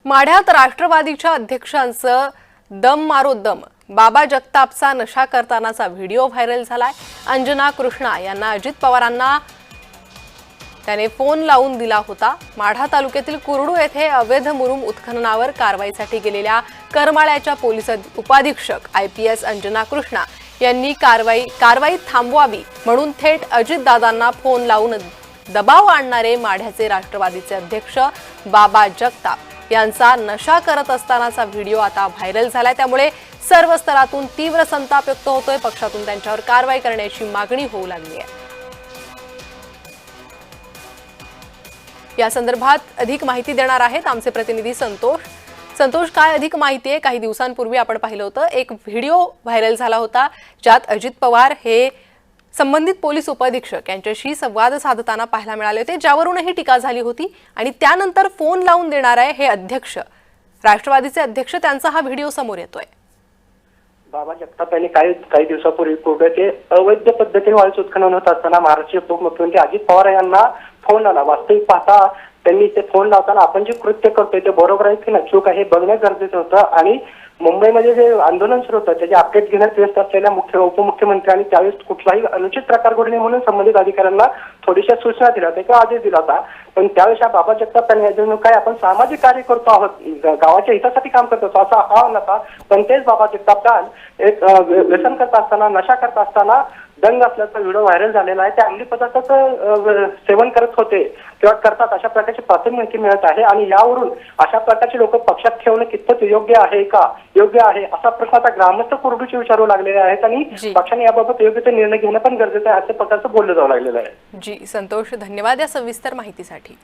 माढ्यात राष्ट्रवादीच्या अध्यक्षांचं दम मारो दम बाबा जगतापचा नशा करतानाचा व्हिडिओ व्हायरल झालाय। अंजना कृष्णा यांना अजित पवारांना त्याने फोन लावून दिला होता। माढा तालुक्यातील कुरडू येथे अवैध मुरुम उत्खननावर कारवाईसाठी गेलेल्या करमाळ्याच्या पोलीस उपाधीक्षक IPS अंजना कृष्णा यांनी कारवाई थांबवावी म्हणून थेट अजितदादांना फोन लावून दबाव आणणारे माढ्याचे राष्ट्रवादीचे अध्यक्ष बाबा जगताप यांचा नशा करत असतानाचा व्हिडिओ आता व्हायरल झालाय। त्यामुळे सर्व स्तरातून तीव्र संताप व्यक्त होतोय। पक्षातून त्यांच्यावर कारवाई करण्याची मागणी होऊ लागली आहे। या संदर्भात अधिक माहिती देणार आहेत आमचे प्रतिनिधी संतोष, काय अधिक माहिती आहे? काही दिवसांपूर्वी आपण पाहिलं होतं एक व्हिडिओ व्हायरल झाला होता ज्यात अजित पवार हे संबंधित पोलीस उपाधीक्षक यांच्याशी संवाद साधताना पाहायला मिळाले होते, ज्यावरूनही टीका झाली होती। आणि त्यानंतर फोन लावून देणार आहे हे अध्यक्ष राष्ट्रवादीचे अध्यक्ष, त्यांचा हा व्हिडिओ समोर येतोय। बाबा जगताप यांनी काही दिवसापूर्वी कोर्टाचे अवैध पद्धतीने वाळू उत्खनन होत असताना महाराष्ट्राचे उपमुख्यमंत्री अजित पवार यांना फोन लावला। वास्तविक पाहता त्यांनी ते फोन लावताना आपण जे कृत्य करतोय ते बरोबर आहे की नाही चूक आहे बघणं गरजेचं होतं। आणि मुंबईमध्ये जे आंदोलन सुरू होतं त्याचे अपडेट घेण्यात व्यस्त असलेल्या उपमुख्यमंत्र्यांनी त्यावेळेस कुठलाही अनुचित प्रकार घडू नये म्हणून संबंधित अधिकाऱ्यांना थोड्याशा सूचना दिल्या होत्या किंवा आदेश दिला होता। पण त्यावेळेस बाबा जगताप यांनी अजून काय आपण सामाजिक कार्य करतो आहोत, गावाच्या हितासाठी काम करतो असा हा नका। पण तेच बाबा जगताप काल एक व्यसन करत असताना नशा करत असताना दंग असल्याचा व्हिडिओ व्हायरल झालेला आहे। त्या अंमली पदार्थाचं सेवन करत होते किंवा करतात अशा प्रकारची प्राथमिक माहिती मिळत आहे। आणि यावरून अशा प्रकारचे लोक पक्षात ठेवणं कितपत योग्य आहे का योग्य आहे असा प्रश्न आता ग्रामस्थ कुरडूचे विचारू लागलेले आहेत आणि पक्षाने याबाबत योग्य ते निर्णय घेणं पण गरजेचं आहे अशा प्रकारचं बोललं जाऊ लागलेलं आहे। जी संतोष, धन्यवाद या सविस्तर माहितीसाठी।